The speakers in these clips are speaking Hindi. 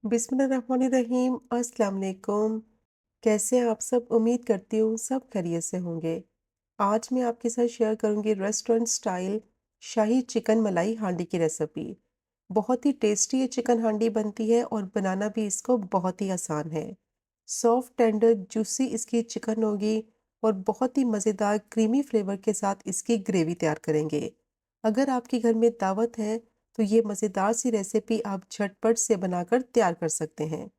बिस्मिल्लाहिर्रहमानिर्रहीम। अस्सलाम वालेकुम। कैसे हैं आप सब? उम्मीद करती हूँ सब खैरियत से होंगे। आज मैं आपके साथ शेयर करूँगी रेस्टोरेंट स्टाइल शाही चिकन मलाई हांडी की रेसिपी। बहुत ही टेस्टी ये चिकन हांडी बनती है और बनाना भी इसको बहुत ही आसान है। सॉफ्ट टेंडर जूसी इसकी चिकन होगी और बहुत ही मज़ेदार क्रीमी फ्लेवर के साथ इसकी ग्रेवी तैयार करेंगे। अगर आपके घर में दावत है तो ये मज़ेदार सी रेसिपी आप झटपट से बनाकर तैयार कर सकते हैं।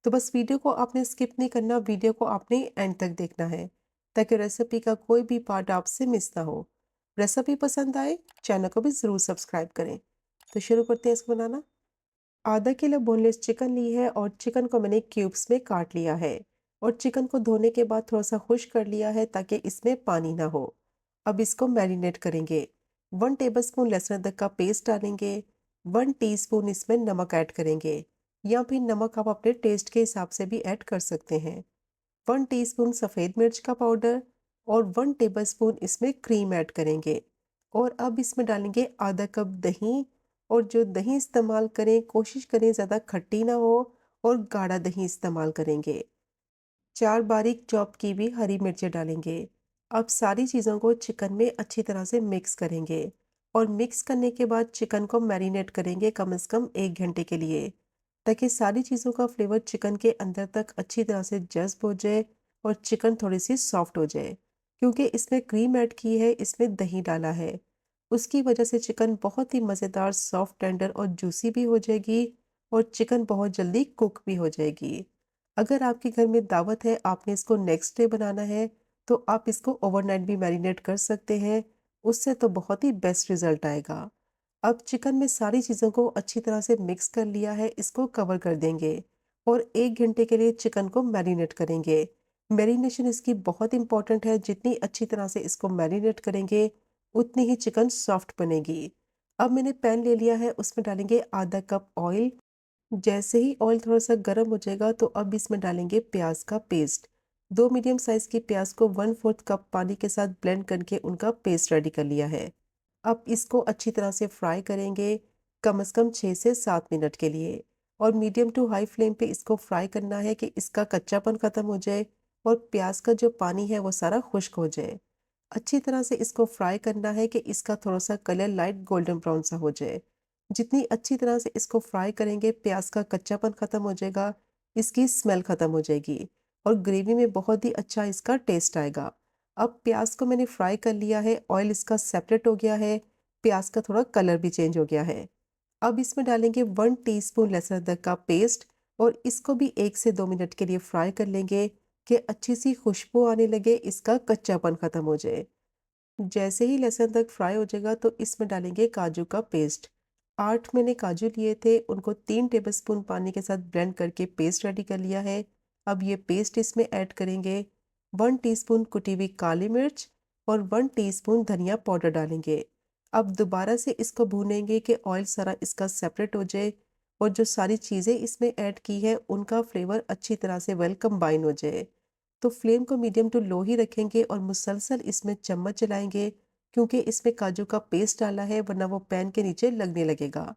तो बस वीडियो को आपने स्किप नहीं करना, वीडियो को आपने एंड तक देखना है ताकि रेसिपी का कोई भी पार्ट आपसे मिस ना हो। रेसिपी पसंद आए चैनल को भी ज़रूर सब्सक्राइब करें। तो शुरू करते हैं इसको बनाना। आधा किलो बोनलेस चिकन ली है और चिकन को मैंने क्यूब्स में काट लिया है और चिकन को धोने के बाद थोड़ा सा खुश कर लिया है ताकि इसमें पानी ना हो। अब इसको मैरिनेट करेंगे। 1 टेबलस्पून लहसुन अदरक का पेस्ट डालेंगे। 1 टीस्पून इसमें नमक ऐड करेंगे या फिर नमक आप अपने टेस्ट के हिसाब से भी ऐड कर सकते हैं। 1 टीस्पून सफ़ेद मिर्च का पाउडर और 1 टेबलस्पून इसमें क्रीम ऐड करेंगे। और अब इसमें डालेंगे आधा कप दही। और जो दही इस्तेमाल करें कोशिश करें ज़्यादा खट्टी ना हो और गाढ़ा दही इस्तेमाल करेंगे। 4 बारीक चॉप की भी हरी मिर्चें डालेंगे। अब सारी चीज़ों को चिकन में अच्छी तरह से मिक्स करेंगे और मिक्स करने के बाद चिकन को मैरिनेट करेंगे कम से कम 1 घंटे के लिए ताकि सारी चीज़ों का फ्लेवर चिकन के अंदर तक अच्छी तरह से जज़्ब हो जाए और चिकन थोड़ी सी सॉफ्ट हो जाए। क्योंकि इसमें क्रीम ऐड की है, इसमें दही डाला है, उसकी वजह से चिकन बहुत ही मज़ेदार सॉफ्ट टेंडर और जूसी भी हो जाएगी और चिकन बहुत जल्दी कुक भी हो जाएगी। अगर आपके घर में दावत है, आपने इसको नेक्स्ट डे बनाना है, तो आप इसको ओवरनाइट भी मैरिनेट कर सकते हैं, उससे तो बहुत ही बेस्ट रिज़ल्ट आएगा। अब चिकन में सारी चीज़ों को अच्छी तरह से मिक्स कर लिया है, इसको कवर कर देंगे और 1 घंटे के लिए चिकन को मैरिनेट करेंगे। मैरिनेशन इसकी बहुत इंपॉर्टेंट है, जितनी अच्छी तरह से इसको मैरिनेट करेंगे, उतनी ही चिकन सॉफ्ट बनेगी। अब मैंने पैन ले लिया है, उसमें डालेंगे आधा कप ऑयल। जैसे ही ऑयल थोड़ा-सा गर्म हो जाएगा तो अब इसमें डालेंगे प्याज़ का पेस्ट। 2 मीडियम साइज़ की प्याज़ को 1/4 कप पानी के साथ ब्लेंड करके उनका पेस्ट रेडी कर लिया है। अब इसको अच्छी तरह से फ्राई करेंगे, कम से कम 6 से 7 मिनट के लिए और मीडियम टू हाई फ्लेम पे इसको फ्राई करना है कि इसका कच्चापन ख़त्म हो जाए और प्याज़ का जो पानी है वो सारा खुश्क हो जाए। अच्छी तरह से इसको फ्राई करना है कि इसका थोड़ा-सा कलर लाइट गोल्डन ब्राउन सा हो जाए। जितनी अच्छी तरह से इसको फ्राई करेंगे, प्याज़ का कच्चापन ख़त्म हो जाएगा, इसकी स्मेल ख़त्म हो जाएगी और ग्रेवी में बहुत ही अच्छा इसका टेस्ट आएगा। अब प्याज़ को मैंने फ्राई कर लिया है, ऑयल इसका सेपरेट हो गया है, प्याज़ का थोड़ा कलर भी चेंज हो गया है। अब इसमें डालेंगे 1 टीस्पून लहसुन अदरक का पेस्ट और इसको भी 1 से 2 मिनट के लिए फ्राई कर लेंगे कि अच्छी सी खुशबू आने लगे, इसका कच्चापन ख़त्म हो जाए। जैसे ही लहसुन तक फ्राई हो जाएगा तो इसमें डालेंगे काजू का पेस्ट। 8 मैंने काजू लिए थे, उनको 3 टेबलस्पून पानी के साथ ब्लेंड करके पेस्ट रेडी कर लिया है। अब ये पेस्ट इसमें ऐड करेंगे। 1 टीस्पून कुटी हुई काली मिर्च और 1 टीस्पून धनिया पाउडर डालेंगे। अब दोबारा से इसको भूनेंगे कि ऑयल सारा इसका सेपरेट हो जाए और जो सारी चीज़ें इसमें ऐड की है उनका फ्लेवर अच्छी तरह से वेल कंबाइन हो जाए। तो फ्लेम को मीडियम टू लो ही रखेंगे और मुसलसल इसमें चम्मच चलाएंगे क्योंकि इसमें काजू का पेस्ट डाला है, वरना वो पैन के नीचे लगने लगेगा।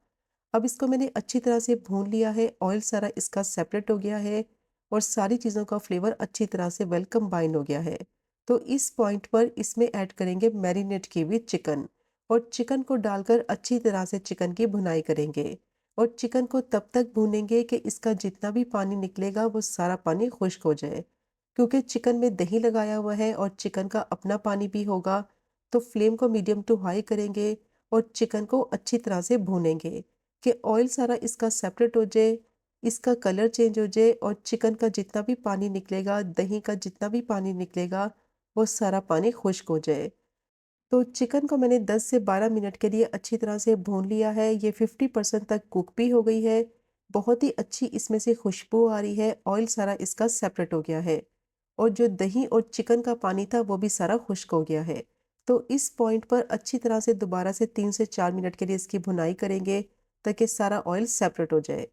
अब इसको मैंने अच्छी तरह से भून लिया है, ऑयल सारा इसका सेपरेट हो गया है और सारी चीज़ों का फ्लेवर अच्छी तरह से वेल कंबाइन हो गया है। तो इस पॉइंट पर इसमें ऐड करेंगे मैरिनेट की हुई चिकन और चिकन को डालकर अच्छी तरह से चिकन की भुनाई करेंगे और चिकन को तब तक भूनेंगे कि इसका जितना भी पानी निकलेगा वो सारा पानी खुश्क हो जाए। क्योंकि चिकन में दही लगाया हुआ है और चिकन का अपना पानी भी होगा, तो फ्लेम को मीडियम टू हाई करेंगे और चिकन को अच्छी तरह से भूनेंगे कि ऑयल सारा इसका सेपरेट हो जाए, इसका कलर चेंज हो जाए और चिकन का जितना भी पानी निकलेगा, दही का जितना भी पानी निकलेगा, वो सारा पानी खुश्क हो जाए। तो चिकन को मैंने 10 से 12 मिनट के लिए अच्छी तरह से भून लिया है। ये 50% तक कुक भी हो गई है। बहुत ही अच्छी इसमें से खुशबू आ रही है, ऑयल सारा इसका सेपरेट हो गया है और जो दही और चिकन का पानी था वो भी सारा खुश्क हो गया है। तो इस पॉइंट पर अच्छी तरह से दोबारा से 3 से 4 मिनट के लिए इसकी भुनाई करेंगे ताकि सारा ऑयल सेपरेट हो जाए।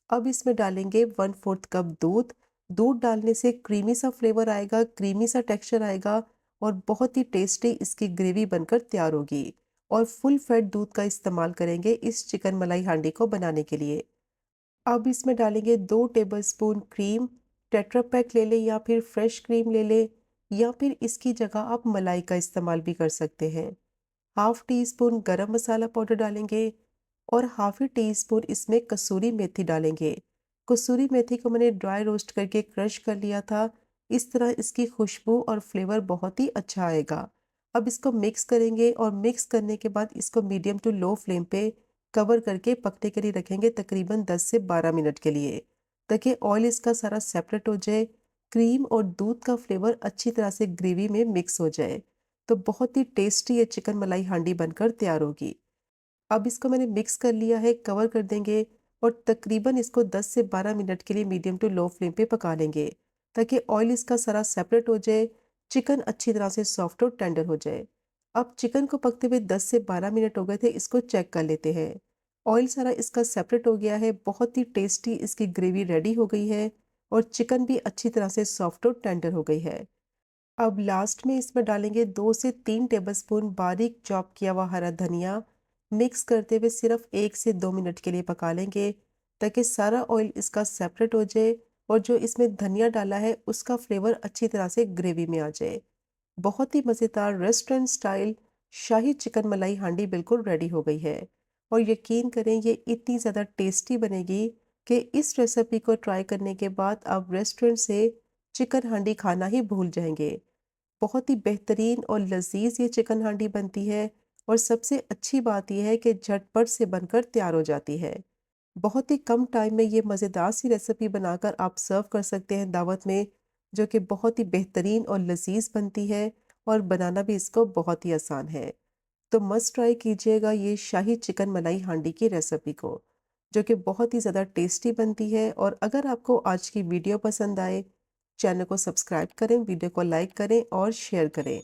अब इसमें डालेंगे 1/4 कप दूध। दूध डालने से क्रीमी सा फ्लेवर आएगा, क्रीमी सा टेक्सचर आएगा और बहुत ही टेस्टी इसकी ग्रेवी बनकर तैयार होगी और फुल फैट दूध का इस्तेमाल करेंगे इस चिकन मलाई हांडी को बनाने के लिए। अब इसमें डालेंगे 2 टेबलस्पून क्रीम। टेट्रा पैक ले लें या फिर फ्रेश क्रीम ले लें, या फिर इसकी जगह आप मलाई का इस्तेमाल भी कर सकते हैं। हाफ टी स्पून गरम मसाला पाउडर डालेंगे और हाफ ही टी स्पून इसमें कसूरी मेथी डालेंगे। कसूरी मेथी को मैंने ड्राई रोस्ट करके क्रश कर लिया था। इस तरह इसकी खुशबू और फ्लेवर बहुत ही अच्छा आएगा। अब इसको मिक्स करेंगे और मिक्स करने के बाद इसको मीडियम टू लो फ्लेम पे कवर करके पकने के लिए रखेंगे तकरीबन 10 से 12 मिनट के लिए, ताकि ऑयल इसका सारा सेपरेट हो जाए, क्रीम और दूध का फ्लेवर अच्छी तरह से ग्रेवी में मिक्स हो जाए। तो बहुत ही टेस्टी ये चिकन मलाई हांडी बनकर तैयार होगी। अब इसको मैंने मिक्स कर लिया है, कवर कर देंगे और तकरीबन इसको 10 से 12 मिनट के लिए मीडियम टू लो फ्लेम पे पका लेंगे, ताकि ऑयल इसका सारा सेपरेट हो जाए, चिकन अच्छी तरह से सॉफ्ट और टेंडर हो जाए। अब चिकन को पकते हुए 10 से 12 मिनट हो गए थे, इसको चेक कर लेते हैं। ऑयल सारा इसका सेपरेट हो गया है, बहुत ही टेस्टी इसकी ग्रेवी रेडी हो गई है और चिकन भी अच्छी तरह से सॉफ्ट और टेंडर हो गई है। अब लास्ट में इसमें डालेंगे 2 से 3 टेबलस्पून बारीक चॉप किया हुआ हरा धनिया। मिक्स करते हुए सिर्फ 1 से 2 मिनट के लिए पका लेंगे, ताकि सारा ऑयल इसका सेपरेट हो जाए और जो इसमें धनिया डाला है उसका फ्लेवर अच्छी तरह से ग्रेवी में आ जाए। बहुत ही मज़ेदार रेस्टोरेंट स्टाइल शाही चिकन मलाई हांडी बिल्कुल रेडी हो गई है। और यकीन करें ये इतनी ज़्यादा टेस्टी बनेगी कि इस रेसिपी को ट्राई करने के बाद आप रेस्टोरेंट से चिकन हांडी खाना ही भूल जाएंगे। बहुत ही बेहतरीन और लजीज ये चिकन हांडी बनती है और सबसे अच्छी बात यह है कि झटपट से बनकर तैयार हो जाती है। बहुत ही कम टाइम में ये मज़ेदार सी रेसिपी बनाकर आप सर्व कर सकते हैं दावत में, जो कि बहुत ही बेहतरीन और लजीज बनती है और बनाना भी इसको बहुत ही आसान है। तो मस्ट ट्राई कीजिएगा ये शाही चिकन मलाई हांडी की रेसिपी को, जो कि बहुत ही ज़्यादा टेस्टी बनती है। और अगर आपको आज की वीडियो पसंद आए, चैनल को सब्सक्राइब करें, वीडियो को लाइक करें और शेयर करें।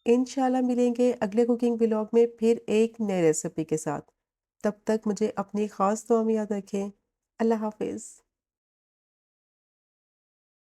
इंशाल्लाह मिलेंगे अगले कुकिंग व्लॉग में फिर एक नए रेसिपी के साथ। तब तक मुझे अपनी ख़ास दुआ में याद रखें। अल्लाह हाफ़िज़।